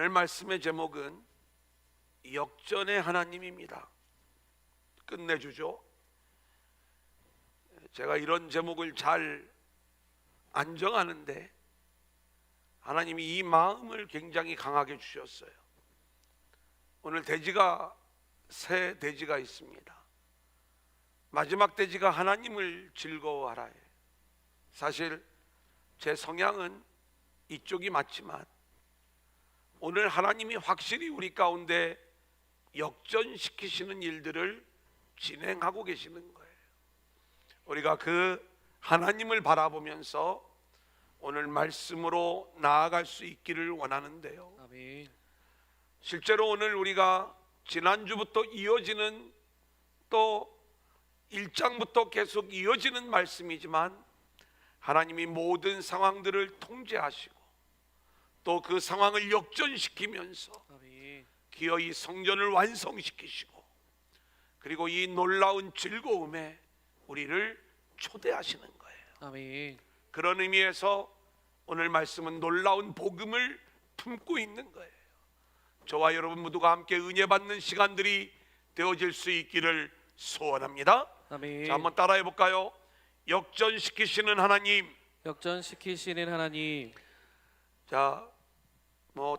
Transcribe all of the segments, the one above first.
오늘 말씀의 제목은 역전의 하나님입니다. 끝내주죠. 제가 이런 제목을 잘 안 정하는데 하나님이 이 마음을 굉장히 강하게 주셨어요. 오늘 새 돼지가 있습니다. 마지막 돼지가 하나님을 즐거워하라. 사실 제 성향은 이쪽이 맞지만 오늘 하나님이 확실히 우리 가운데 역전시키시는 일들을 진행하고 계시는 거예요. 우리가 그 하나님을 바라보면서 오늘 말씀으로 나아갈 수 있기를 원하는데요. 아멘. 실제로 오늘 우리가 지난주부터 이어지는 또 1장부터 계속 이어지는 말씀이지만 하나님이 모든 상황들을 통제하시고 또 그 상황을 역전시키면서 아멘. 기어이 성전을 완성시키시고 그리고 이 놀라운 즐거움에 우리를 초대하시는 거예요. 아멘. 그런 의미에서 오늘 말씀은 놀라운 복음을 품고 있는 거예요. 저와 여러분 모두가 함께 은혜 받는 시간들이 되어질 수 있기를 소원합니다. 아멘. 자, 한번 따라해 볼까요? 역전시키시는 하나님. 역전시키시는 하나님. 자,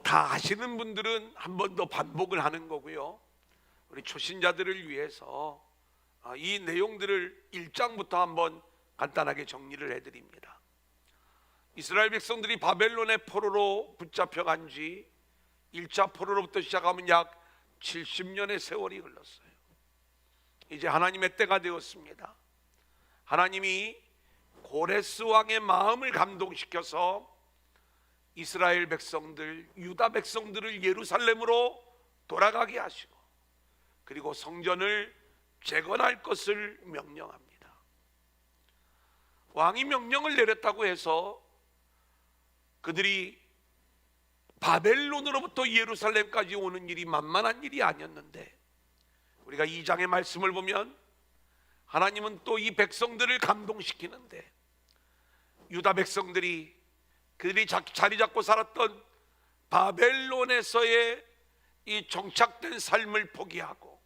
다 아시는 분들은 한 번 더 반복을 하는 거고요. 우리 초신자들을 위해서 이 내용들을 1장부터 한번 간단하게 정리를 해드립니다. 이스라엘 백성들이 바벨론의 포로로 붙잡혀간 지 1차 포로로부터 시작하면 약 70년의 세월이 흘렀어요. 이제 하나님의 때가 되었습니다. 하나님이 고레스 왕의 마음을 감동시켜서 이스라엘 백성들, 유다 백성들을 예루살렘으로 돌아가게 하시고 그리고 성전을 재건할 것을 명령합니다. 왕이 명령을 내렸다고 해서 그들이 바벨론으로부터 예루살렘까지 오는 일이 만만한 일이 아니었는데 우리가 2장의 말씀을 보면 하나님은 또 이 백성들을 감동시키는데 유다 백성들이 그들이 자리 잡고 살았던 바벨론에서의 이 정착된 삶을 포기하고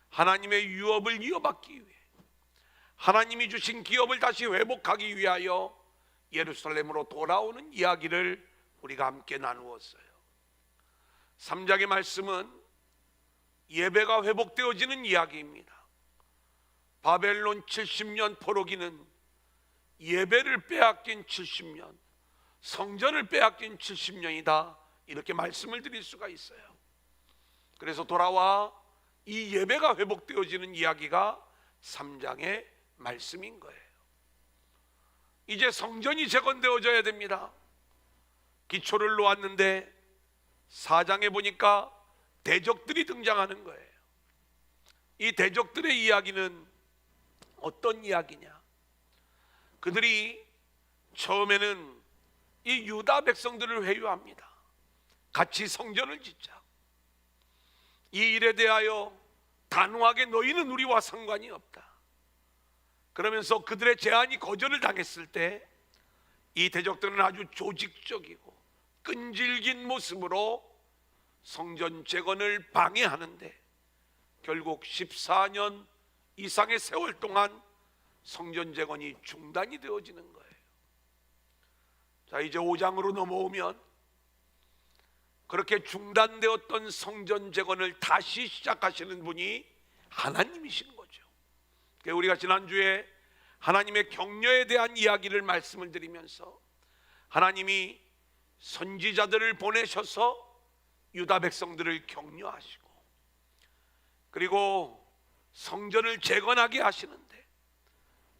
하나님의 유업을 이어받기 위해 하나님이 주신 기업을 다시 회복하기 위하여 예루살렘으로 돌아오는 이야기를 우리가 함께 나누었어요. 3장의 말씀은 예배가 회복되어지는 이야기입니다. 바벨론 70년 포로기는 예배를 빼앗긴 70년, 성전을 빼앗긴 70년이다 이렇게 말씀을 드릴 수가 있어요. 그래서 돌아와 이 예배가 회복되어지는 이야기가 3장의 말씀인 거예요. 이제 성전이 재건되어져야 됩니다. 기초를 놓았는데 4장에 보니까 대적들이 등장하는 거예요. 이 대적들의 이야기는 어떤 이야기냐? 그들이 처음에는 이 유다 백성들을 회유합니다. 같이 성전을 짓자. 이 일에 대하여 단호하게 너희는 우리와 상관이 없다. 그러면서 그들의 제안이 거절을 당했을 때 이 대적들은 아주 조직적이고 끈질긴 모습으로 성전 재건을 방해하는데 결국 14년 이상의 세월 동안 성전 재건이 중단이 되어지는 거예요. 자, 이제 5장으로 넘어오면 그렇게 중단되었던 성전 재건을 다시 시작하시는 분이 하나님이신 거죠. 우리가 지난주에 하나님의 격려에 대한 이야기를 말씀을 드리면서 하나님이 선지자들을 보내셔서 유다 백성들을 격려하시고 그리고 성전을 재건하게 하시는데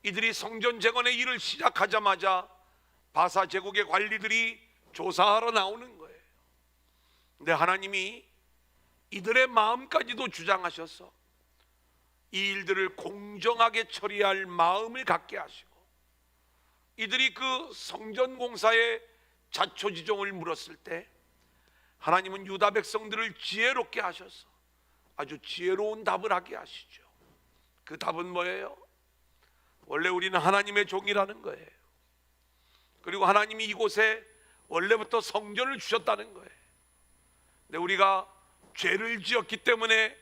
이들이 성전 재건의 일을 시작하자마자 바사 제국의 관리들이 조사하러 나오는 거예요. 근데 하나님이 이들의 마음까지도 주장하셔서 이 일들을 공정하게 처리할 마음을 갖게 하시고 이들이 그 성전 공사에 자초지종을 물었을 때 하나님은 유다 백성들을 지혜롭게 하셔서 아주 지혜로운 답을 하게 하시죠. 그 답은 뭐예요? 원래 우리는 하나님의 종이라는 거예요. 그리고 하나님이 이곳에 원래부터 성전을 주셨다는 거예요. 근데 우리가 죄를 지었기 때문에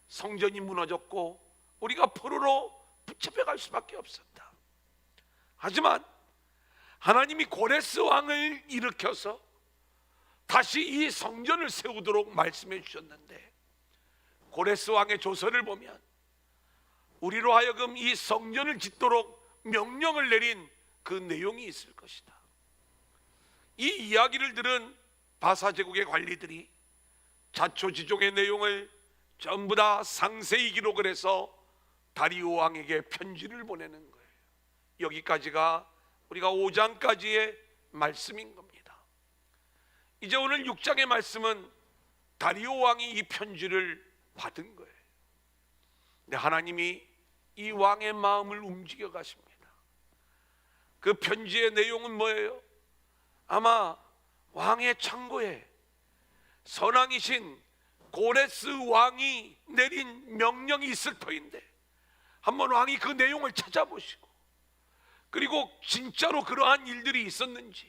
성전이 무너졌고 우리가 포로로 붙잡혀갈 수밖에 없었다. 하지만 하나님이 고레스 왕을 일으켜서 다시 이 성전을 세우도록 말씀해 주셨는데, 고레스 왕의 조서를 보면 우리로 하여금 이 성전을 짓도록 명령을 내린 그 내용이 있을 것이다. 이 이야기를 들은 바사 제국의 관리들이 자초지종의 내용을 전부 다 상세히 기록을 해서 다리오 왕에게 편지를 보내는 거예요. 여기까지가 우리가 5장까지의 말씀인 겁니다. 이제 오늘 6장의 말씀은 다리오 왕이 이 편지를 받은 거예요. 근데 하나님이 이 왕의 마음을 움직여 가십니다. 그 편지의 내용은 뭐예요? 아마 왕의 창고에 선왕이신 고레스 왕이 내린 명령이 있을 터인데, 한번 왕이 그 내용을 찾아보시고, 그리고 진짜로 그러한 일들이 있었는지,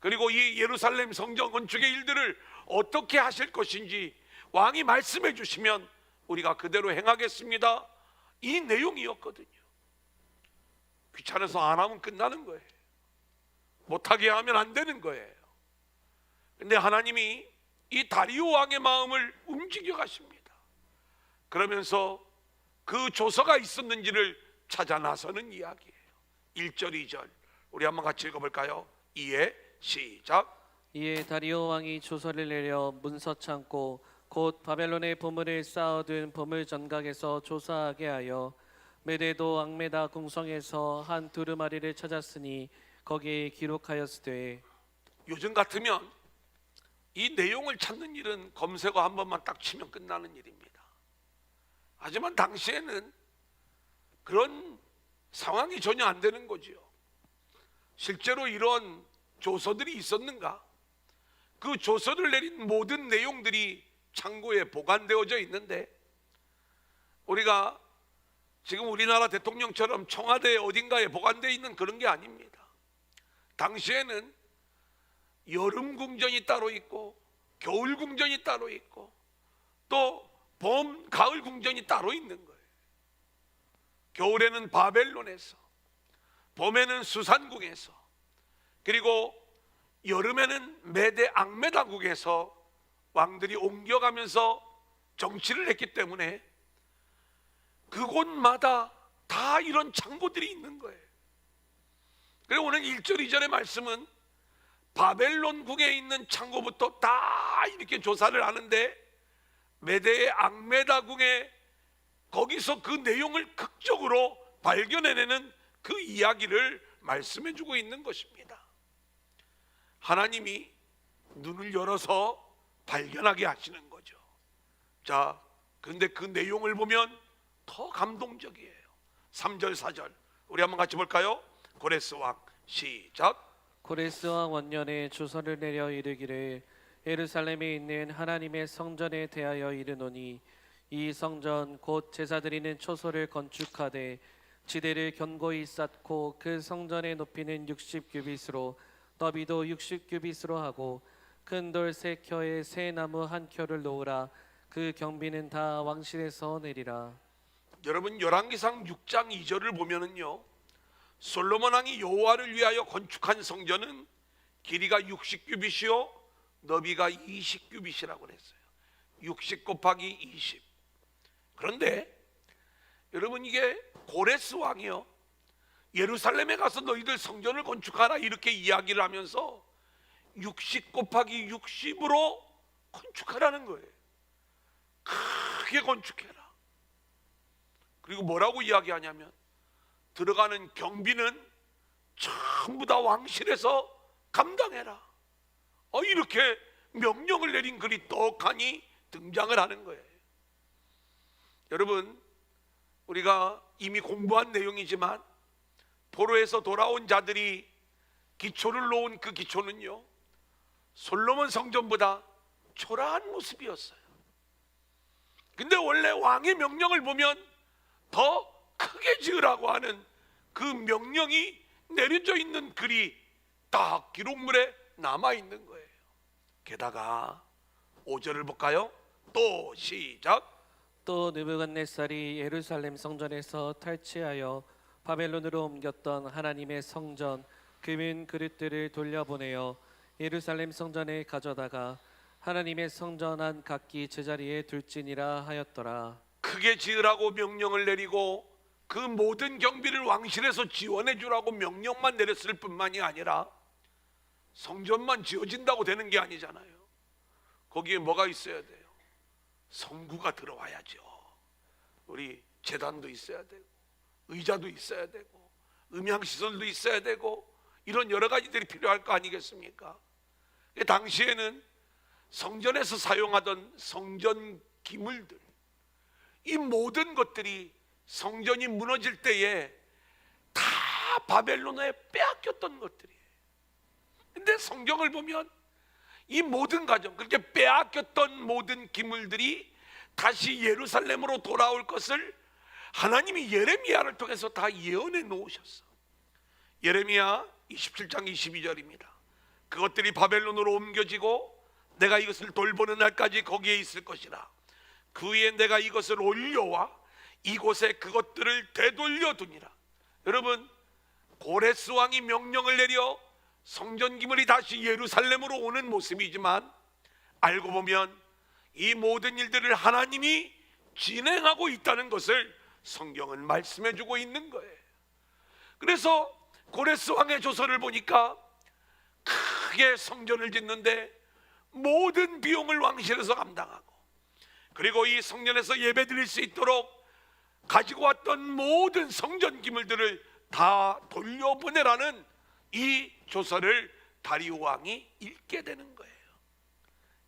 그리고 이 예루살렘 성전 건축의 일들을 어떻게 하실 것인지 왕이 말씀해 주시면 우리가 그대로 행하겠습니다, 이 내용이었거든요. 귀찮아서 안 하면 끝나는 거예요. 못하게 하면 안 되는 거예요. 근데 하나님이 이 다리오 왕의 마음을 움직여 가십니다. 그러면서 그 조서가 있었는지를 찾아 나서는 이야기예요. 1절 2절 우리 한번 같이 읽어볼까요? 이에 시작. 이에 다리오 왕이 조서를 내려 문서 창고 곧 바벨론의 보물을 쌓아둔 보물 전각에서 조사하게 하여 메데도 앙메다 궁성에서 한 두루마리를 찾았으니 거기에 기록하였으되. 요즘 같으면 이 내용을 찾는 일은 검색어 한 번만 딱 치면 끝나는 일입니다. 하지만 당시에는 그런 상황이 전혀 안 되는 거지요. 실제로 이런 조서들이 있었는가? 그 조서를 내린 모든 내용들이 창고에 보관되어져 있는데, 우리가 지금 우리나라 대통령처럼 청와대 어딘가에 보관되어 있는 그런 게 아닙니다. 당시에는 여름 궁전이 따로 있고 겨울 궁전이 따로 있고 또 봄, 가을 궁전이 따로 있는 거예요. 겨울에는 바벨론에서, 봄에는 수산궁에서, 그리고 여름에는 메데 앙메다국에서 왕들이 옮겨가면서 정치를 했기 때문에 그곳마다 다 이런 창고들이 있는 거예요. 그리고 오늘 1절 2절의 말씀은 바벨론국에 있는 창고부터 다 이렇게 조사를 하는데, 메대의 앙메다궁에 거기서 그 내용을 극적으로 발견해내는 그 이야기를 말씀해주고 있는 것입니다. 하나님이 눈을 열어서 발견하게 하시는 거죠. 자, 그런데 그 내용을 보면 더 감동적이에요. 3절 4절 우리 한번 같이 볼까요? 고레스 왕 시작. 고레스 왕 원년에 조서를 내려 이르기를 예루살렘에 있는 하나님의 성전에 대하여 이르노니 이 성전 곧 제사 드리는 초소를 건축하되 지대를 견고히 쌓고 그 성전의 높이는 60규빗으로 너비도 60규빗으로 하고 큰 돌 3켜에 새 나무 1켜를 놓으라. 그 경비는 다 왕실에서 내리라. 여러분 열왕기상 6장 2절을 보면은요, 솔로몬 왕이 여호와를 위하여 건축한 성전은 길이가 60규빗이요 너비가 20규빗이라고 그랬어요. 60 곱하기 20. 그런데 여러분 이게 고레스 왕이요, 예루살렘에 가서 너희들 성전을 건축하라 이렇게 이야기를 하면서 60 곱하기 60으로 건축하라는 거예요. 크게 건축해라. 그리고 뭐라고 이야기하냐면 들어가는 경비는 전부 다 왕실에서 감당해라. 이렇게 명령을 내린 글이 떡하니 등장을 하는 거예요. 여러분 우리가 이미 공부한 내용이지만 포로에서 돌아온 자들이 기초를 놓은 그 기초는요, 솔로몬 성전보다 초라한 모습이었어요. 근데 원래 왕의 명령을 보면 더 크게 지으라고 하는 그 명령이 내려져 있는 글이 딱 기록물에 남아 있는 거예요. 게다가 5절을 볼까요? 또 시작. 또 느부갓네살이 예루살렘 성전에서 탈취하여 바벨론으로 옮겼던 하나님의 성전 금은 그릇들을 돌려보내어 예루살렘 성전에 가져다가 하나님의 성전 안 각기 제자리에 둘지니라 하였더라. 크게 지으라고 명령을 내리고 그 모든 경비를 왕실에서 지원해 주라고 명령만 내렸을 뿐만이 아니라 성전만 지어진다고 되는 게 아니잖아요. 거기에 뭐가 있어야 돼요? 성구가 들어와야죠. 우리 제단도 있어야 되고 의자도 있어야 되고 음향시설도 있어야 되고 이런 여러 가지들이 필요할 거 아니겠습니까? 당시에는 성전에서 사용하던 성전 기물들, 이 모든 것들이 성전이 무너질 때에 다 바벨론에 빼앗겼던 것들이에요. 근데 성경을 보면 이 모든 가정, 그렇게 빼앗겼던 모든 기물들이 다시 예루살렘으로 돌아올 것을 하나님이 예레미야를 통해서 다 예언해 놓으셨어. 예레미야 27장 22절입니다. 그것들이 바벨론으로 옮겨지고 내가 이것을 돌보는 날까지 거기에 있을 것이라. 그 위에 내가 이것을 올려와 이곳에 그것들을 되돌려 두니라. 여러분, 고레스 왕이 명령을 내려 성전 기물이 다시 예루살렘으로 오는 모습이지만 알고 보면 이 모든 일들을 하나님이 진행하고 있다는 것을 성경은 말씀해 주고 있는 거예요. 그래서 고레스 왕의 조서를 보니까 크게 성전을 짓는데 모든 비용을 왕실에서 감당하고, 그리고 이 성전에서 예배 드릴 수 있도록 가지고 왔던 모든 성전 기물들을 다 돌려보내라는 이 조서를 다리오 왕이 읽게 되는 거예요.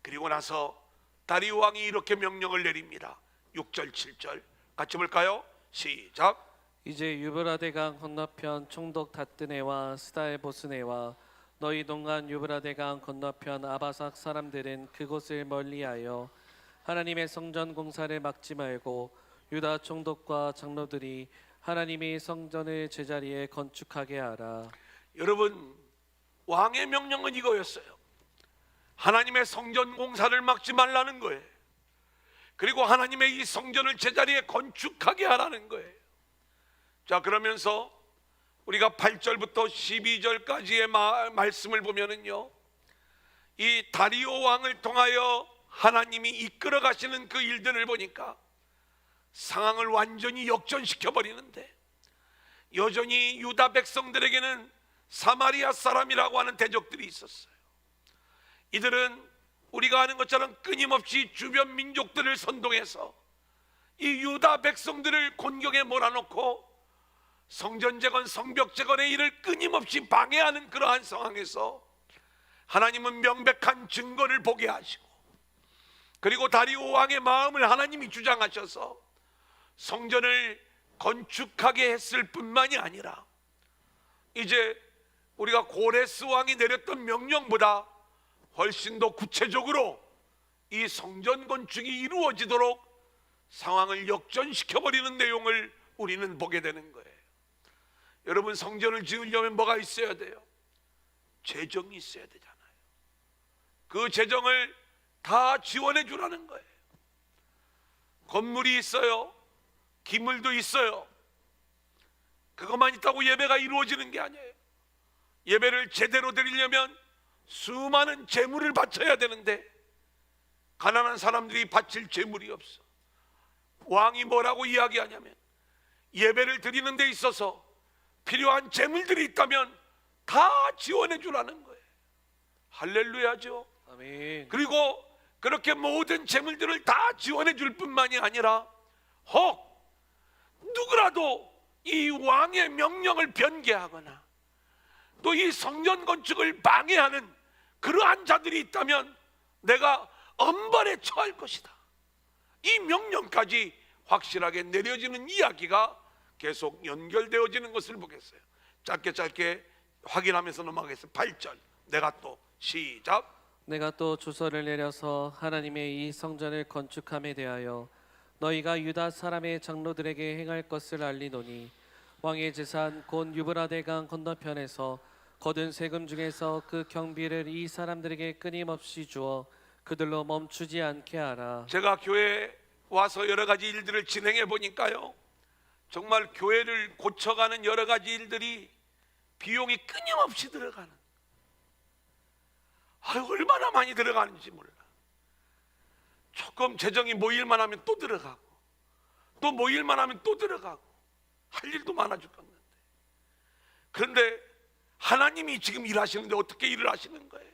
그리고 나서 다리오 왕이 이렇게 명령을 내립니다. 6절 7절 같이 볼까요? 시작. 이제 유브라데강 건너편 총독 다뜨네와 스다에 보스네와 너희 동안 유브라데강 건너편 아바삭 사람들은 그곳을 멀리하여 하나님의 성전 공사를 막지 말고 유다 총독과 장로들이 하나님의 성전을 제자리에 건축하게 하라. 여러분, 왕의 명령은 이거였어요. 하나님의 성전 공사를 막지 말라는 거예요. 그리고 하나님의 이 성전을 제자리에 건축하게 하라는 거예요. 자, 그러면서 우리가 8절부터 12절까지의 말씀을 보면은요, 이 다리오 왕을 통하여 하나님이 이끌어 가시는 그 일들을 보니까 상황을 완전히 역전시켜 버리는데, 여전히 유다 백성들에게는 사마리아 사람이라고 하는 대적들이 있었어요. 이들은 우리가 아는 것처럼 끊임없이 주변 민족들을 선동해서 이 유다 백성들을 곤경에 몰아넣고 성전 재건, 성벽 재건의 일을 끊임없이 방해하는 그러한 상황에서 하나님은 명백한 증거를 보게 하시고, 그리고 다리오 왕의 마음을 하나님이 주장하셔서 성전을 건축하게 했을 뿐만이 아니라 이제 우리가 고레스 왕이 내렸던 명령보다 훨씬 더 구체적으로 이 성전 건축이 이루어지도록 상황을 역전시켜버리는 내용을 우리는 보게 되는 거예요. 여러분, 성전을 지으려면 뭐가 있어야 돼요? 재정이 있어야 되잖아요. 그 재정을 다 지원해 주라는 거예요. 건물이 있어요. 기물도 있어요. 그것만 있다고 예배가 이루어지는 게 아니에요. 예배를 제대로 드리려면 수많은 재물을 바쳐야 되는데 가난한 사람들이 바칠 재물이 없어. 왕이 뭐라고 이야기하냐면 예배를 드리는 데 있어서 필요한 재물들이 있다면 다 지원해 주라는 거예요. 할렐루야죠. 아멘. 그리고 그렇게 모든 재물들을 다 지원해 줄 뿐만이 아니라 혹 누구라도 이 왕의 명령을 변개하거나 또 이 성전 건축을 방해하는 그러한 자들이 있다면 내가 엄벌에 처할 것이다. 이 명령까지 확실하게 내려지는 이야기가 계속 연결되어지는 것을 보겠어요. 짧게 확인하면서 넘어가겠습니다. 8절 내가 또 시작. 내가 또 주서를 내려서 하나님의 이 성전을 건축함에 대하여 너희가 유다 사람의 장로들에게 행할 것을 알리노니 왕의 재산 곧 유브라데강 건너편에서 거둔 세금 중에서 그 경비를 이 사람들에게 끊임없이 주어 그들로 멈추지 않게 하라. 제가 교회에 와서 여러 가지 일들을 진행해 보니까요, 정말 교회를 고쳐가는 여러 가지 일들이 비용이 끊임없이 들어가는, 얼마나 많이 들어가는지 몰라. 조금 재정이 모일만 하면 또 들어가고, 또 모일만 하면 또 들어가고, 할 일도 많아 죽겠는데. 그런데 하나님이 지금 일하시는데 어떻게 일을 하시는 거예요?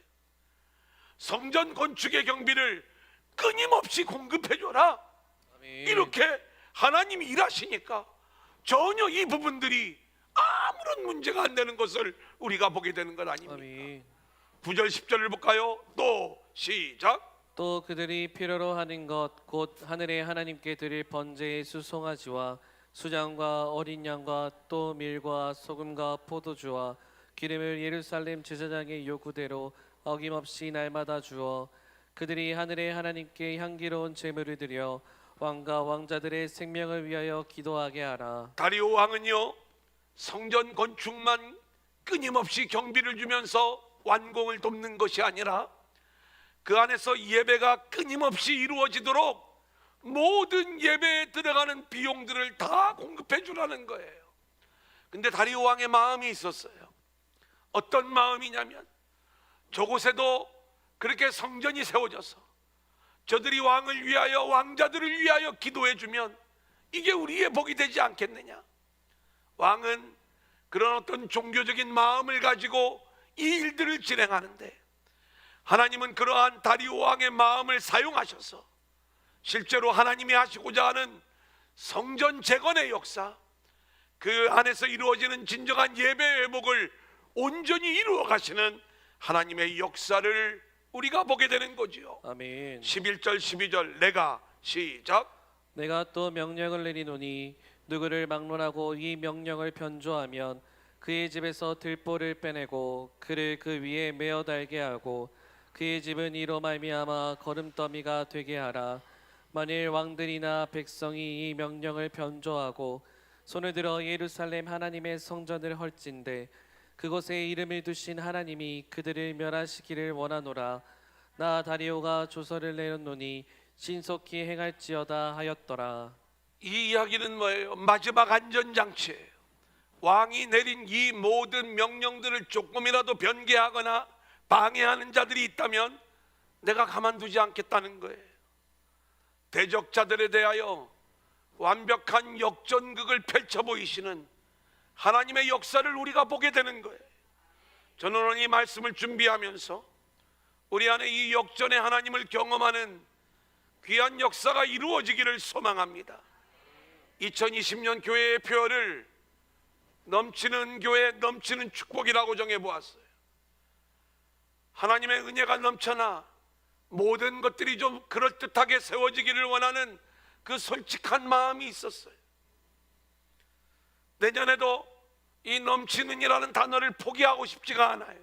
성전 건축의 경비를 끊임없이 공급해 줘라. 이렇게 하나님이 일하시니까 전혀 이 부분들이 아무런 문제가 안 되는 것을 우리가 보게 되는 것 아닙니까? 아멘. 9절 10절을 볼까요? 또 시작. 또 그들이 필요로 하는 것 곧 하늘의 하나님께 드릴 번제의 수송아지와 수장과 어린 양과 또 밀과 소금과 포도주와 기름을 예루살렘 제사장의 요구대로 어김없이 날마다 주어 그들이 하늘의 하나님께 향기로운 제물을 드려 왕과 왕자들의 생명을 위하여 기도하게 하라. 다리오 왕은요, 성전 건축만 끊임없이 경비를 주면서 완공을 돕는 것이 아니라 그 안에서 예배가 끊임없이 이루어지도록 모든 예배에 들어가는 비용들을 다 공급해 주라는 거예요. 근데 다리오 왕의 마음이 있었어요. 어떤 마음이냐면, 저곳에도 그렇게 성전이 세워져서 저들이 왕을 위하여, 왕자들을 위하여 기도해 주면 이게 우리의 복이 되지 않겠느냐. 왕은 그런 어떤 종교적인 마음을 가지고 이 일들을 진행하는데, 하나님은 그러한 다리오 왕의 마음을 사용하셔서 실제로 하나님이 하시고자 하는 성전 재건의 역사, 그 안에서 이루어지는 진정한 예배 회복을 온전히 이루어 가시는 하나님의 역사를 우리가 보게 되는 거지요. 아멘. 11절 12절 내가 시작. 내가 또 명령을 내리노니 누구를 막론하고 이 명령을 변조하면 그의 집에서 들보를 빼내고 그를 그 위에 메어 달게 하고 그의 집은 이로 말미암아 거름더미가 되게 하라. 만일 왕들이나 백성이 이 명령을 변조하고 손을 들어 예루살렘 하나님의 성전을 헐진대 그곳에 이름을 두신 하나님이 그들을 멸하시기를 원하노라. 나 다리오가 조서를 내렸노니 신속히 행할지어다 하였더라. 이 이야기는 뭐예요? 마지막 안전장치예요. 왕이 내린 이 모든 명령들을 조금이라도 변개하거나 방해하는 자들이 있다면 내가 가만두지 않겠다는 거예요. 대적자들에 대하여 완벽한 역전극을 펼쳐 보이시는 하나님의 역사를 우리가 보게 되는 거예요. 저는 오늘 이 말씀을 준비하면서 우리 안에 이 역전의 하나님을 경험하는 귀한 역사가 이루어지기를 소망합니다. 2020년 교회의 표어를 넘치는 교회, 넘치는 축복이라고 정해보았어요. 하나님의 은혜가 넘쳐나 모든 것들이 좀 그럴듯하게 세워지기를 원하는 그 솔직한 마음이 있었어요. 내년에도 이 넘치는이라는 단어를 포기하고 싶지가 않아요.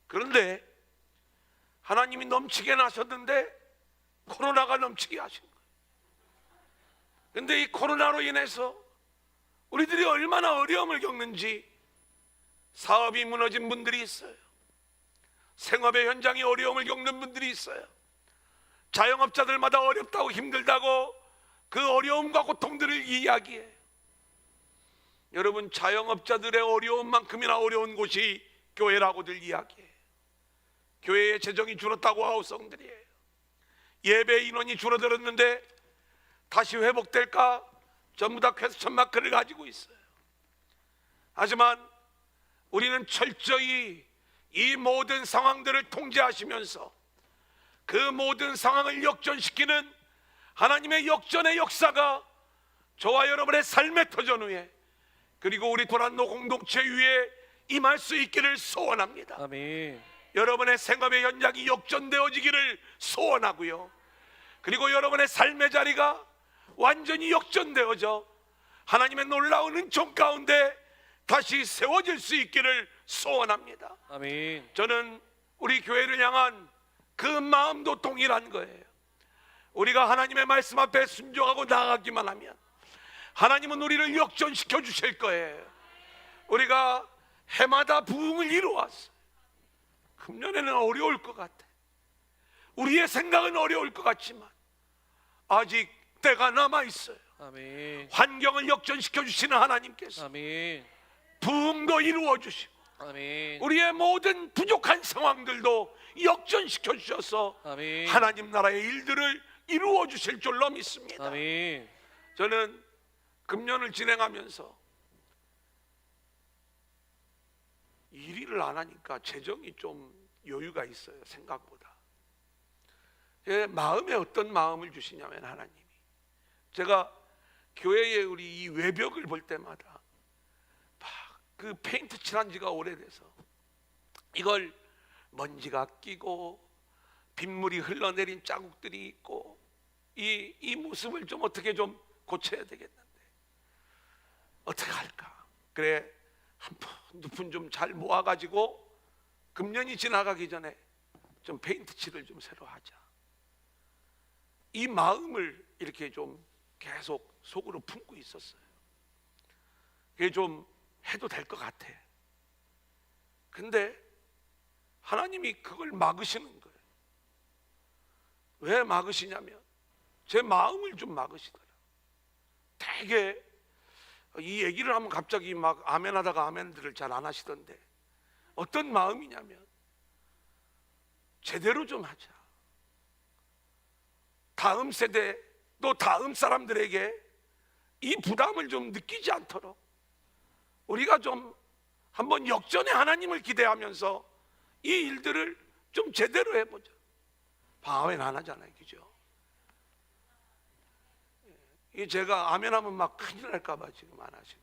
그런데 하나님이 넘치게 하셨는데 코로나가 넘치게 하신 거예요. 그런데 이 코로나로 인해서 우리들이 얼마나 어려움을 겪는지, 사업이 무너진 분들이 있어요. 생업의 현장이 어려움을 겪는 분들이 있어요. 자영업자들마다 어렵다고 힘들다고 그 어려움과 고통들을 이야기해요. 여러분, 자영업자들의 어려움만큼이나 어려운 곳이 교회라고들 이야기해요. 교회의 재정이 줄었다고 아우성들이에요. 예배 인원이 줄어들었는데 다시 회복될까 전부 다 퀘스천 마크를 가지고 있어요. 하지만 우리는 철저히 이 모든 상황들을 통제하시면서 그 모든 상황을 역전시키는 하나님의 역전의 역사가 저와 여러분의 삶의 터전 위에, 그리고 우리 도란노 공동체 위에 임할 수 있기를 소원합니다. 아멘. 여러분의 생업의 현장이 역전되어지기를 소원하고요, 그리고 여러분의 삶의 자리가 완전히 역전되어져 하나님의 놀라운 은총 가운데 다시 세워질 수 있기를 소원합니다. 아멘. 저는 우리 교회를 향한 그 마음도 동일한 거예요. 우리가 하나님의 말씀 앞에 순종하고 나아가기만 하면 하나님은 우리를 역전시켜 주실 거예요. 우리가 해마다 부흥을 이루었어요. 금년에는 어려울 것 같아. 우리의 생각은 어려울 것 같지만 아직 때가 남아 있어요. 아멘. 환경을 역전시켜 주시는 하나님께서 아멘. 부흥도 이루어 주시고 아멘. 우리의 모든 부족한 상황들도 역전시켜 주셔서 아멘. 하나님 나라의 일들을 이루어 주실 줄로 믿습니다. 아멘. 저는 금년을 진행하면서 일을 안 하니까 재정이 좀 여유가 있어요. 생각보다. 제 마음에 어떤 마음을 주시냐면 하나님이, 제가 교회에 우리 이 외벽을 볼 때마다 막 그 페인트 칠한 지가 오래돼서 이걸 먼지가 끼고 빗물이 흘러내린 자국들이 있고 이 모습을 좀 어떻게 좀 고쳐야 되겠는데 어떻게 할까? 그래, 한 푼 좀 잘 모아가지고 금년이 지나가기 전에 좀 페인트 칠을 좀 새로 하자. 이 마음을 이렇게 좀 계속 속으로 품고 있었어요. 이게 좀 해도 될 것 같아. 근데 하나님이 그걸 막으시는 거예요. 왜 막으시냐면 제 마음을 좀 막으시더라. 되게 이 얘기를 하면 갑자기 막 아멘하다가 아멘들을 잘 안 하시던데 어떤 마음이냐면 제대로 좀 하자. 다음 세대 또 다음 사람들에게 이 부담을 좀 느끼지 않도록 우리가 좀 한번 역전의 하나님을 기대하면서 이 일들을 좀 제대로 해보자. 아멘 안 하잖아요, 그죠? 이 제가 아멘하면 막 큰일 날까봐 지금 안 하시는.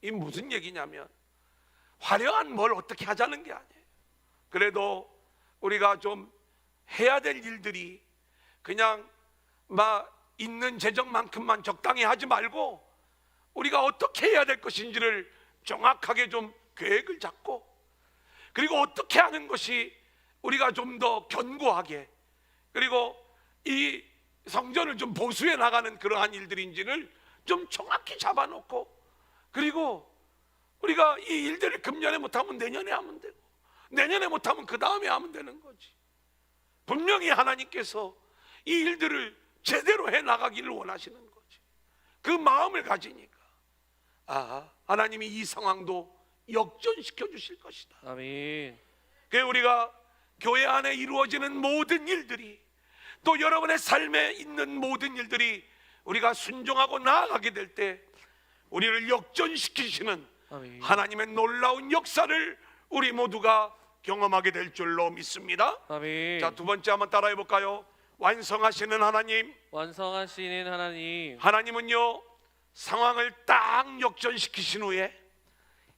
이 무슨 얘기냐면 화려한 뭘 어떻게 하자는 게 아니에요. 그래도 우리가 좀 해야 될 일들이 그냥 막 있는 재정만큼만 적당히 하지 말고 우리가 어떻게 해야 될 것인지를 정확하게 좀 계획을 잡고 그리고 어떻게 하는 것이 우리가 좀 더 견고하게 그리고 이 성전을 좀 보수해 나가는 그러한 일들인지를 좀 정확히 잡아놓고 그리고 우리가 이 일들을 금년에 못하면 내년에 하면 되고 내년에 못하면 그 다음에 하면 되는 거지. 분명히 하나님께서 이 일들을 제대로 해 나가기를 원하시는 거지. 그 마음을 가지니까 하나님이 이 상황도 역전시켜 주실 것이다. 아멘. 그래서 우리가 교회 안에 이루어지는 모든 일들이 또 여러분의 삶에 있는 모든 일들이 우리가 순종하고 나아가게 될 때 우리를 역전시키시는 아멘. 하나님의 놀라운 역사를 우리 모두가 경험하게 될 줄로 믿습니다. 아멘. 자, 두 번째 한번 따라해 볼까요? 완성하시는 하나님. 완성하시는 하나님. 하나님은요 상황을 딱 역전시키신 후에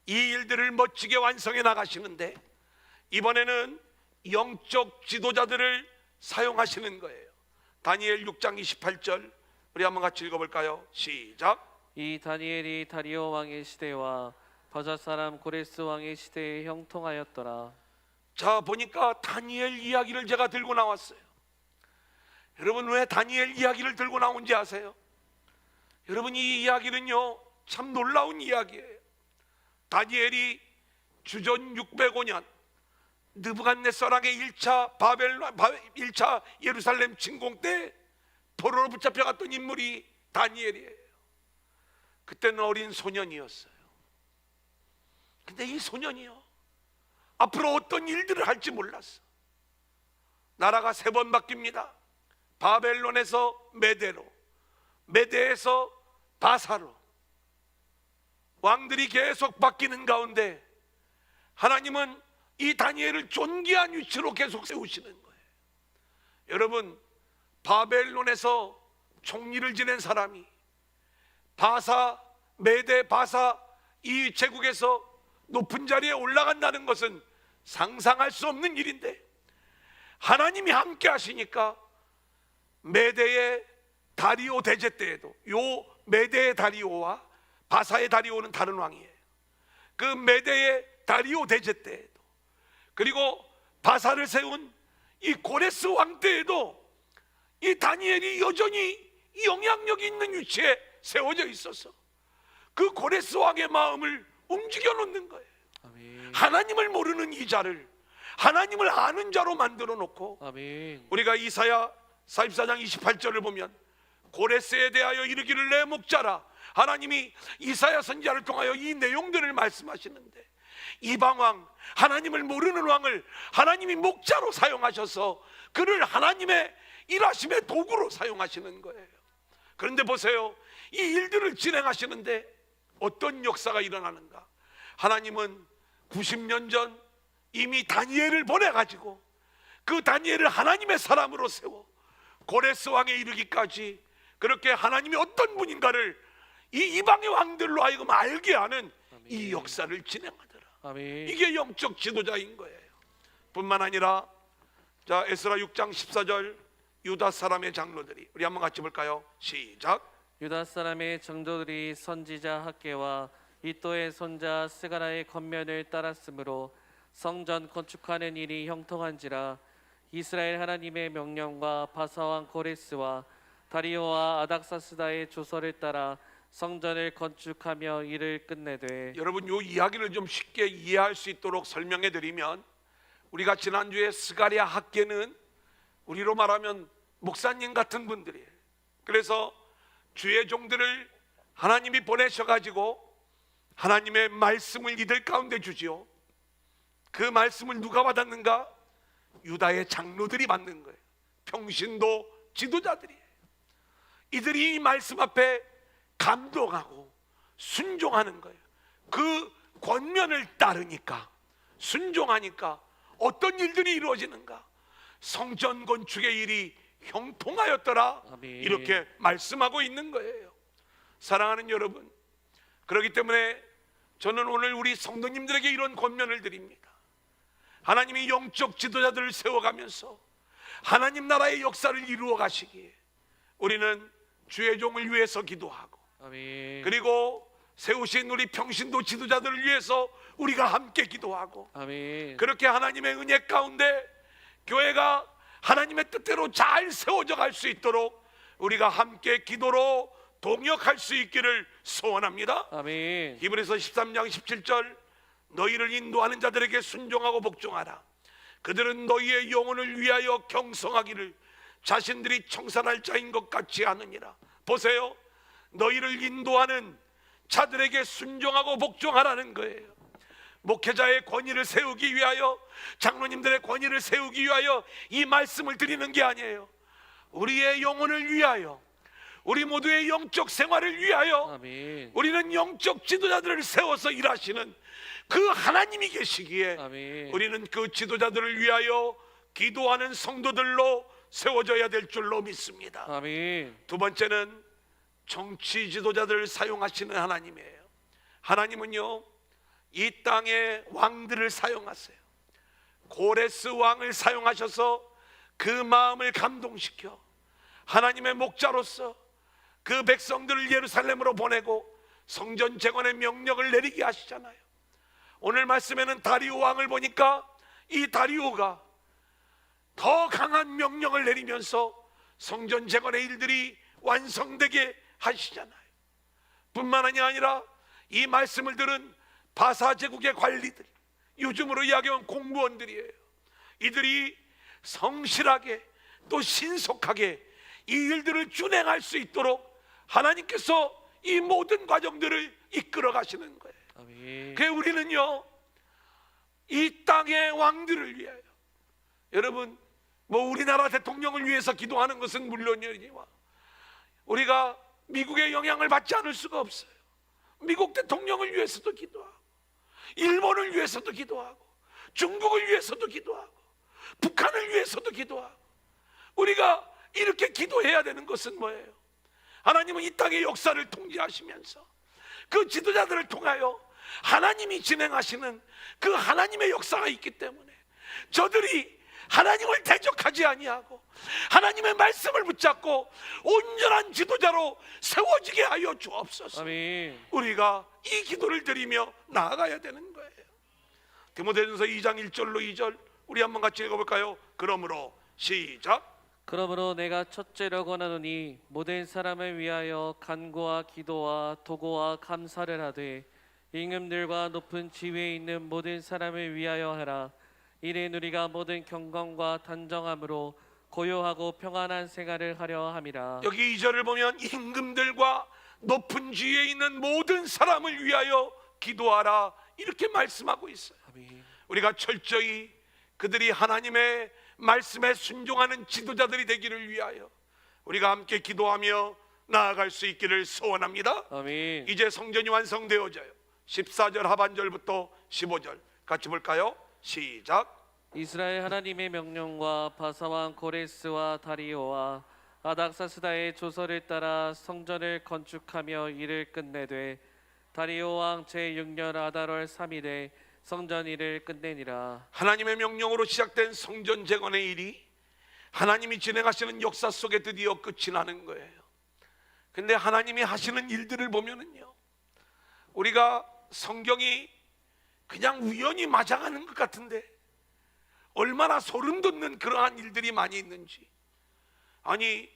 이 일들을 멋지게 완성해 나가시는데 이번에는 영적 지도자들을 사용하시는 거예요. 다니엘 6장 28절 우리 한번 같이 읽어볼까요? 시작. 이 다니엘이 다리오 왕의 시대와 버자 사람 고레스 왕의 시대에 형통하였더라. 자, 보니까 다니엘 이야기를 제가 들고 나왔어요. 여러분 왜 다니엘 이야기를 들고 나온지 아세요? 여러분 이 이야기는요 참 놀라운 이야기예요. 다니엘이 주전 605년 느부갓네살왕의 1차 예루살렘 침공 때 포로로 붙잡혀갔던 인물이 다니엘이에요. 그때는 어린 소년이었어요. 근데 이 소년이요 앞으로 어떤 일들을 할지 몰랐어. 나라가 3번 바뀝니다. 바벨론에서 메대로, 메대에서 바사로 왕들이 계속 바뀌는 가운데 하나님은 이 다니엘을 존귀한 위치로 계속 세우시는 거예요. 여러분 바벨론에서 총리를 지낸 사람이 바사, 메대, 바사 이 제국에서 높은 자리에 올라간다는 것은 상상할 수 없는 일인데 하나님이 함께 하시니까 메대의 다리오 대제 때에도 요 메대의 다리오와 바사의 다리오는 다른 왕이에요. 그 메대의 다리오 대제 때에도 그리고 바사를 세운 이 고레스 왕 때에도 이 다니엘이 여전히 영향력이 있는 위치에 세워져 있어서 그 고레스 왕의 마음을 움직여 놓는 거예요. 아멘. 하나님을 모르는 이 자를 하나님을 아는 자로 만들어 놓고, 아멘. 우리가 이사야 44장 28절을 보면 고레스에 대하여 이르기를 내 목자라, 하나님이 이사야 선지자를 통하여 이 내용들을 말씀하시는데, 이방 왕, 하나님을 모르는 왕을 하나님이 목자로 사용하셔서 그를 하나님의 일하심의 도구로 사용하시는 거예요. 그런데 보세요, 이 일들을 진행하시는데 어떤 역사가 일어나는가? 하나님은 90년 전 이미 다니엘을 보내가지고 그 다니엘을 하나님의 사람으로 세워 고레스 왕에 이르기까지 그렇게 하나님이 어떤 분인가를 이 이방의 왕들로 하여금 알게 하는 이 역사를 진행하더라. 아멘. 이게 영적 지도자인 거예요. 뿐만 아니라 자, 에스라 6장 14절, 유다 사람의 장로들이, 우리 한번 같이 볼까요? 시작. 유다 사람의 장로들이 선지자 학계와 이또의 손자 스가라의 겉면을 따랐으므로 성전 건축하는 일이 형통한지라. 이스라엘 하나님의 명령과 바사왕 고레스와 다리오와 아닥사스다의 조서를 따라 성전을 건축하며 일을 끝내되. 여러분, 이 이야기를 좀 쉽게 이해할 수 있도록 설명해 드리면, 우리가 지난주에 스가랴 학계는 우리로 말하면 목사님 같은 분들이에요. 그래서 주의 종들을 하나님이 보내셔가지고 하나님의 말씀을 이들 가운데 주지요. 그 말씀을 누가 받았는가? 유다의 장로들이 받는 거예요. 평신도 지도자들이에요. 이들이 이 말씀 앞에 감동하고 순종하는 거예요. 그 권면을 따르니까, 순종하니까 어떤 일들이 이루어지는가? 성전 건축의 일이 형통하였더라. 아멘. 이렇게 말씀하고 있는 거예요. 사랑하는 여러분, 그렇기 때문에 저는 오늘 우리 성도님들에게 이런 권면을 드립니다. 하나님이 영적 지도자들을 세워가면서 하나님 나라의 역사를 이루어 가시기에 우리는 주의 종을 위해서 기도하고, 아멘. 그리고 세우신 우리 평신도 지도자들을 위해서 우리가 함께 기도하고, 아멘. 그렇게 하나님의 은혜 가운데 교회가 하나님의 뜻대로 잘 세워져 갈 수 있도록 우리가 함께 기도로 동역할 수 있기를 소원합니다. 아멘. 히브리서 13장 17절, 너희를 인도하는 자들에게 순종하고 복종하라. 그들은 너희의 영혼을 위하여 경성하기를 자신들이 청산할 자인 것 같지 않으니라. 보세요, 너희를 인도하는 자들에게 순종하고 복종하라는 거예요. 목회자의 권위를 세우기 위하여, 장로님들의 권위를 세우기 위하여 이 말씀을 드리는 게 아니에요. 우리의 영혼을 위하여, 우리 모두의 영적 생활을 위하여 아멘. 우리는 영적 지도자들을 세워서 일하시는 그 하나님이 계시기에 아멘. 우리는 그 지도자들을 위하여 기도하는 성도들로 세워져야 될 줄로 믿습니다. 아멘. 두 번째는 정치 지도자들을 사용하시는 하나님이에요. 하나님은요, 이 땅의 왕들을 사용하세요. 고레스 왕을 사용하셔서 그 마음을 감동시켜 하나님의 목자로서 그 백성들을 예루살렘으로 보내고 성전 재건의 명령을 내리게 하시잖아요. 오늘 말씀에는 다리오 왕을 보니까 이 다리오가 더 강한 명령을 내리면서 성전 재건의 일들이 완성되게 하시잖아요. 뿐만 아니라 이 말씀을 들은 바사 제국의 관리들, 요즘으로 이야기하면 공무원들이에요. 이들이 성실하게 또 신속하게 이 일들을 준행할 수 있도록 하나님께서 이 모든 과정들을 이끌어 가시는 거예요. 아멘. 그래서 우리는요, 이 땅의 왕들을 위하여, 여러분, 뭐 우리나라 대통령을 위해서 기도하는 것은 물론이니와 우리가 미국의 영향을 받지 않을 수가 없어요. 미국 대통령을 위해서도 기도하고, 일본을 위해서도 기도하고, 중국을 위해서도 기도하고, 북한을 위해서도 기도하고, 우리가 이렇게 기도해야 되는 것은 뭐예요? 하나님은 이 땅의 역사를 통제하시면서 그 지도자들을 통하여 하나님이 진행하시는 그 하나님의 역사가 있기 때문에 저들이 하나님을 대적하지 아니하고 하나님의 말씀을 붙잡고 온전한 지도자로 세워지게 하여 주옵소서. 아멘. 우리가 이 기도를 드리며 나아가야 되는 거예요. 디모데전서 2장 1절로 2절 우리 한번 같이 읽어볼까요? 그러므로 시작. 그러므로 내가 첫째로 권하노니 모든 사람을 위하여 간구와 기도와 도고와 감사를 하되 임금들과 높은 지위에 있는 모든 사람을 위하여 하라. 이는 우리가 모든 경건과 단정함으로 고요하고 평안한 생활을 하려 함이라. 여기 2절을 보면 임금들과 높은 지위에 있는 모든 사람을 위하여 기도하라 이렇게 말씀하고 있어요. 아멘. 우리가 철저히 그들이 하나님의 말씀에 순종하는 지도자들이 되기를 위하여 우리가 함께 기도하며 나아갈 수 있기를 소원합니다. 아멘. 이제 성전이 완성되어져요. 14절 하반절부터 15절 같이 볼까요? 시작. 이스라엘 하나님의 명령과 바사왕 고레스와 다리오와 아닥사스다의 조서를 따라 성전을 건축하며 일을 끝내되 다리오 왕 제6년 아달월 3일에 성전 일을 끝내니라. 하나님의 명령으로 시작된 성전 재건의 일이 하나님이 진행하시는 역사 속에 드디어 끝이 나는 거예요. 근데 하나님이 하시는 일들을 보면은요, 우리가 성경이 그냥 우연히 맞아가는 것 같은데 얼마나 소름 돋는 그러한 일들이 많이 있는지. 아니,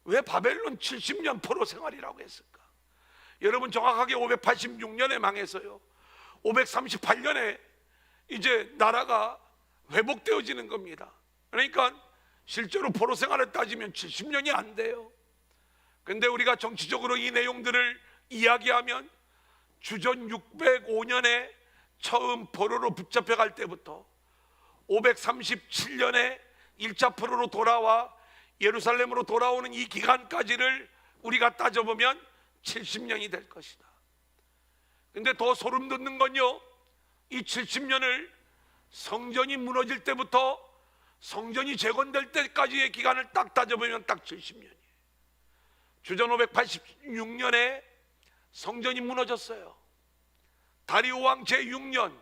왜 바벨론 70년 포로 생활이라고 했을까? 여러분, 정확하게 586년에 망해서요 538년에 이제 나라가 회복되어지는 겁니다. 그러니까 실제로 포로 생활을 따지면 70년이 안 돼요. 근데 우리가 정치적으로 이 내용들을 이야기하면 주전 605년에 처음 포로로 붙잡혀 갈 때부터 537년에 1차 포로로 돌아와 예루살렘으로 돌아오는 이 기간까지를 우리가 따져보면 70년이 될 것이다. 근데 더 소름 돋는 건요, 이 70년을 성전이 무너질 때부터 성전이 재건될 때까지의 기간을 딱 따져보면 딱 70년이에요. 주전 586년에 성전이 무너졌어요. 다리오 왕 제6년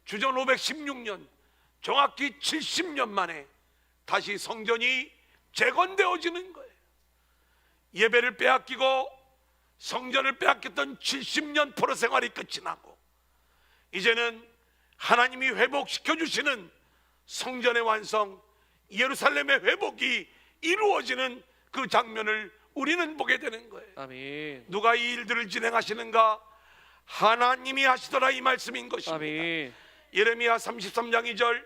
주전 516년 정확히 70년 만에 다시 성전이 재건되어지는 거예요. 예배를 빼앗기고 성전을 빼앗겼던 70년 포로 생활이 끝이 나고 이제는 하나님이 회복시켜 주시는 성전의 완성, 예루살렘의 회복이 이루어지는 그 장면을 우리는 보게 되는 거예요. 아멘. 누가 이 일들을 진행하시는가? 하나님이 하시더라 이 말씀인 것입니다. 아멘. 예레미야 33장 2절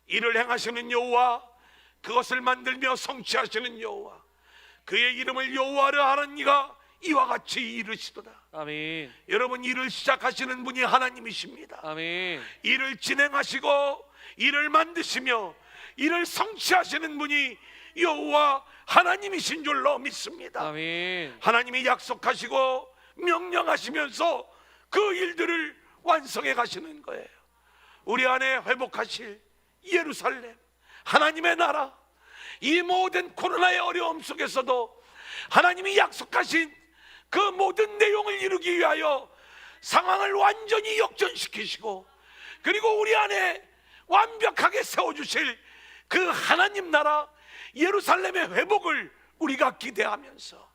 이를 행하시는 여호와, 그것을 만들며 성취하시는 여호와, 그의 이름을 여호와라 하는 이가 이와 같이 이르시도다. 아멘. 여러분, 일을 시작하시는 분이 하나님이십니다. 아멘. 일을 진행하시고 일을 만드시며 일을 성취하시는 분이 여호와 하나님이신 줄로 믿습니다. 아멘. 하나님이 약속하시고 명령하시면서 그 일들을 완성해 가시는 거예요. 우리 안에 회복하실 예루살렘, 하나님의 나라, 이 모든 코로나의 어려움 속에서도 하나님이 약속하신 그 모든 내용을 이루기 위하여 상황을 완전히 역전시키시고 그리고 우리 안에 완벽하게 세워주실 그 하나님 나라 예루살렘의 회복을 우리가 기대하면서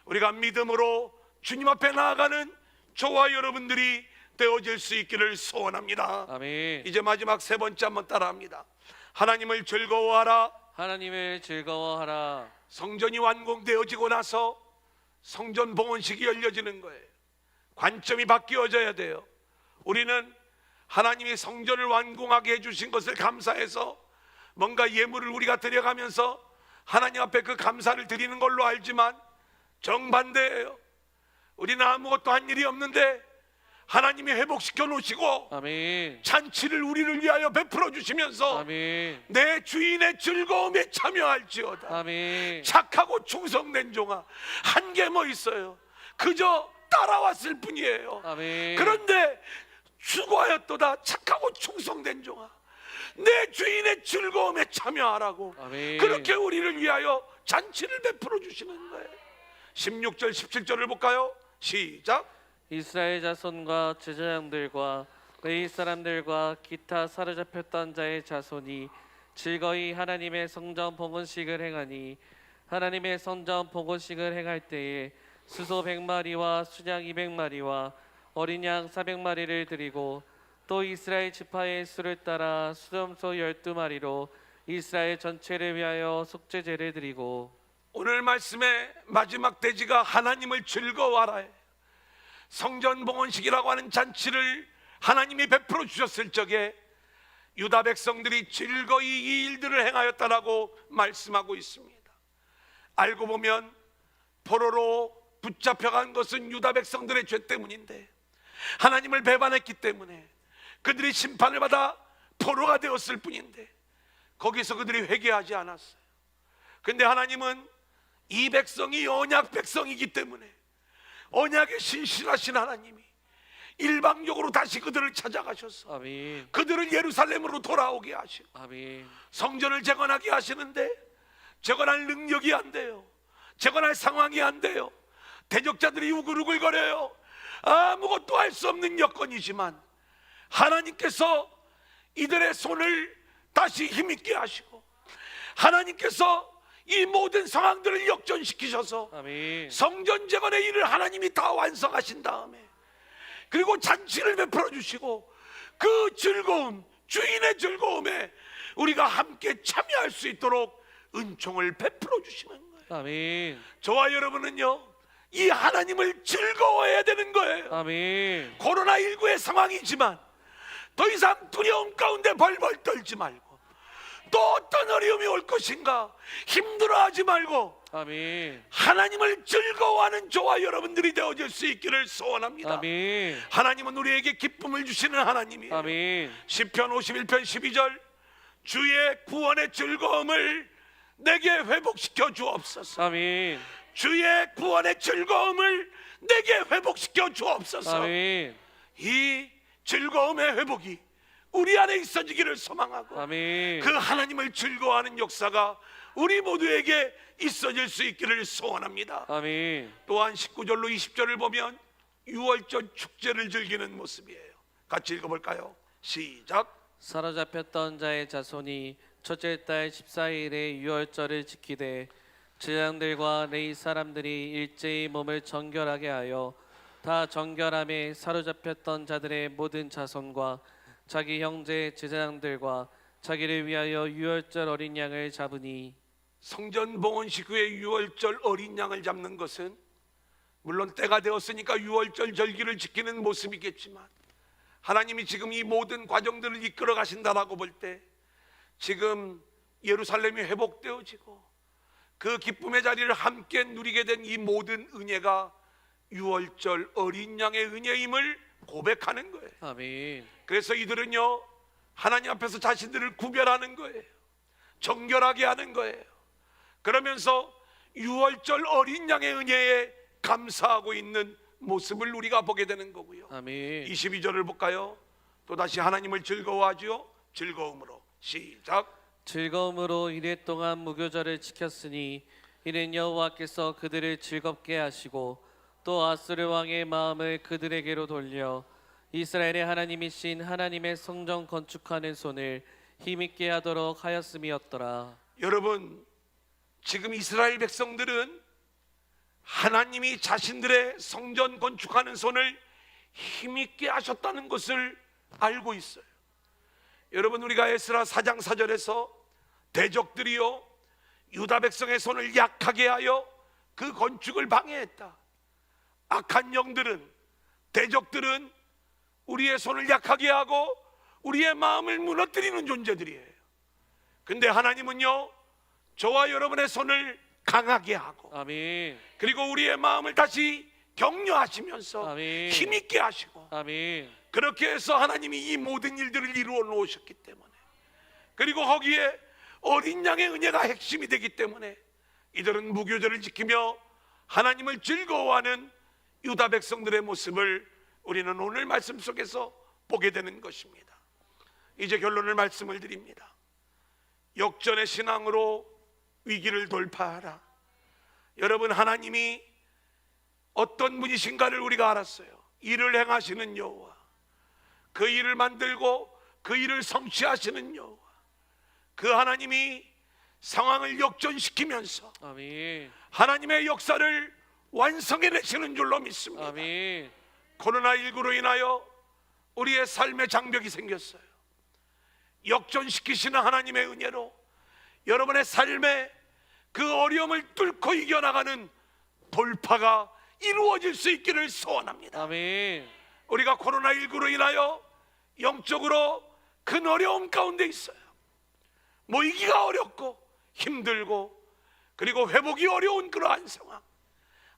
우리가 믿음으로 주님 앞에 나아가는 저와 여러분들이 되어질 수 있기를 소원합니다. 아멘. 이제 마지막 세 번째 한번 따라합니다. 하나님을 즐거워하라. 하나님을 즐거워하라. 성전이 완공되어지고 나서 성전 봉헌식이 열려지는 거예요. 관점이 바뀌어져야 돼요. 우리는 하나님이 성전을 완공하게 해주신 것을 감사해서 뭔가 예물을 우리가 드려가면서 하나님 앞에 그 감사를 드리는 걸로 알지만 정반대예요. 우리는 아무것도 한 일이 없는데 하나님이 회복시켜 놓으시고 아멘. 잔치를 우리를 위하여 베풀어 주시면서 아멘. 내 주인의 즐거움에 참여할지어다. 아멘. 착하고 충성된 종아, 한 게 뭐 있어요? 그저 따라왔을 뿐이에요. 아멘. 그런데 수고하였도다. 착하고 충성된 종아, 내 주인의 즐거움에 참여하라고. 아멘. 그렇게 우리를 위하여 잔치를 베풀어 주시는 거예요. 16절 17절을 볼까요? 시작. 이스라엘 자손과 제사장들과 레위 사람들과 기타 사로잡혔던 자의 자손이 즐거이 하나님의 성전 봉헌식을 행하니 하나님의 성전 봉헌식을 행할 때에 수소 100마리와 순양 200마리와 어린 양 400마리를 드리고 또 이스라엘 지파의 수를 따라 수염소 12마리로 이스라엘 전체를 위하여 속죄제를 드리고. 오늘 말씀의 마지막 대지가 하나님을 즐거워하라. 성전 봉헌식이라고 하는 잔치를 하나님이 베풀어 주셨을 적에 유다 백성들이 즐거이 이 일들을 행하였다라고 말씀하고 있습니다. 알고 보면 포로로 붙잡혀간 것은 유다 백성들의 죄 때문인데, 하나님을 배반했기 때문에 그들이 심판을 받아 포로가 되었을 뿐인데 거기서 그들이 회개하지 않았어요. 근데 하나님은 이 백성이 언약 백성이기 때문에 언약에 신실하신 하나님이 일방적으로 다시 그들을 찾아가셔서 아멘. 그들을 예루살렘으로 돌아오게 하시고 아멘. 성전을 재건하게 하시는데 재건할 능력이 안 돼요. 재건할 상황이 안 돼요. 대적자들이 우글우글거려요. 아무것도 할 수 없는 여건이지만 하나님께서 이들의 손을 다시 힘있게 하시고 하나님께서 이 모든 상황들을 역전시키셔서 아멘. 성전 재건의 일을 하나님이 다 완성하신 다음에 그리고 잔치를 베풀어 주시고 그 즐거움, 주인의 즐거움에 우리가 함께 참여할 수 있도록 은총을 베풀어 주시는 거예요. 아멘. 저와 여러분은요, 이 하나님을 즐거워해야 되는 거예요. 아멘. 코로나19의 상황이지만 더 이상 두려움 가운데 벌벌 떨지 말고 또 어떤 어려움이 올 것인가 힘들어하지 말고 아멘. 하나님을 즐거워하는 저와 여러분들이 되어질 수 있기를 소원합니다. 아멘. 하나님은 우리에게 기쁨을 주시는 하나님이에요. 아멘. 시편 51편 12절 주의 구원의 즐거움을 내게 회복시켜 주옵소서. 아멘. 주의 구원의 즐거움을 내게 회복시켜 주옵소서. 아멘. 이 즐거움의 회복이 우리 안에 있어지기를 소망하고 아멘. 그 하나님을 즐거워하는 역사가 우리 모두에게 있어질 수 있기를 소원합니다. 아멘. 또한 19절로 20절을 보면 유월절 축제를 즐기는 모습이에요. 같이 읽어볼까요? 시작. 사로잡혔던 자의 자손이 첫째 달 14일에 유월절을 지키되 제장들과 레위 사람들이 일제히 몸을 정결하게 하여 다 정결함에 사로잡혔던 자들의 모든 자손과 자기 형제 제사장들과 자기를 위하여 유월절 어린 양을 잡으니. 성전 봉헌식 후에 유월절 어린 양을 잡는 것은 물론 때가 되었으니까 유월절 절기를 지키는 모습이겠지만 하나님이 지금 이 모든 과정들을 이끌어 가신다라고 볼 때 지금 예루살렘이 회복되어지고 그 기쁨의 자리를 함께 누리게 된 이 모든 은혜가 유월절 어린 양의 은혜임을 고백하는 거예요. 아멘. 그래서 이들은요 하나님 앞에서 자신들을 구별하는 거예요. 정결하게 하는 거예요. 그러면서 유월절 어린 양의 은혜에 감사하고 있는 모습을 우리가 보게 되는 거고요. 아멘. 22절을 볼까요? 또다시 하나님을 즐거워하지요. 즐거움으로 시작. 즐거움으로 이래 동안 무교절을 지켰으니 이는 여호와께서 그들을 즐겁게 하시고 또 아수르 왕의 마음을 그들에게로 돌려 이스라엘의 하나님이신 하나님의 성전 건축하는 손을 힘있게 하도록 하였음이었더라. 여러분, 지금 이스라엘 백성들은 하나님이 자신들의 성전 건축하는 손을 힘있게 하셨다는 것을 알고 있어요. 여러분, 우리가 에스라 4장 4절에서 대적들이요 유다 백성의 손을 약하게 하여 그 건축을 방해했다. 악한 영들은, 대적들은 우리의 손을 약하게 하고 우리의 마음을 무너뜨리는 존재들이에요. 근데 하나님은요 저와 여러분의 손을 강하게 하고 아멘. 그리고 우리의 마음을 다시 격려하시면서 아멘. 힘있게 하시고 아멘. 그렇게 해서 하나님이 이 모든 일들을 이루어 놓으셨기 때문에 그리고 거기에 어린 양의 은혜가 핵심이 되기 때문에 이들은 무교절을 지키며 하나님을 즐거워하는 유다 백성들의 모습을 우리는 오늘 말씀 속에서 보게 되는 것입니다. 이제 결론을 말씀을 드립니다. 역전의 신앙으로 위기를 돌파하라. 여러분, 하나님이 어떤 분이신가를 우리가 알았어요. 일을 행하시는 여호와, 그 일을 만들고 그 일을 성취하시는 여호와, 그 하나님이 상황을 역전시키면서 아멘. 하나님의 역사를 완성해내시는 줄로 믿습니다. 아멘. 코로나19로 인하여 우리의 삶의 장벽이 생겼어요. 역전시키시는 하나님의 은혜로 여러분의 삶에 그 어려움을 뚫고 이겨나가는 돌파가 이루어질 수 있기를 소원합니다. 아멘. 우리가 코로나19로 인하여 영적으로 큰 어려움 가운데 있어요. 모이기가 어렵고 힘들고 그리고 회복이 어려운 그러한 상황.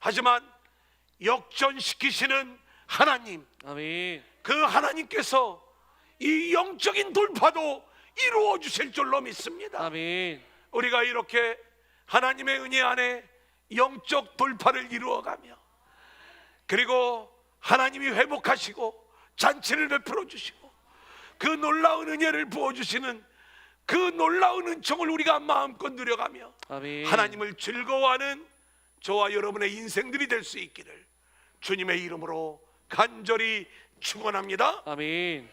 하지만 역전시키시는 하나님, 아멘. 그 하나님께서 이 영적인 돌파도 이루어 주실 줄로 믿습니다. 아멘. 우리가 이렇게 하나님의 은혜 안에 영적 돌파를 이루어가며 그리고 하나님이 회복하시고 잔치를 베풀어 주시고 그 놀라운 은혜를 부어주시는 그 놀라운 은총을 우리가 마음껏 누려가며 아멘. 하나님을 즐거워하는 저와 여러분의 인생들이 될 수 있기를 주님의 이름으로 간절히 축원합니다. 아멘.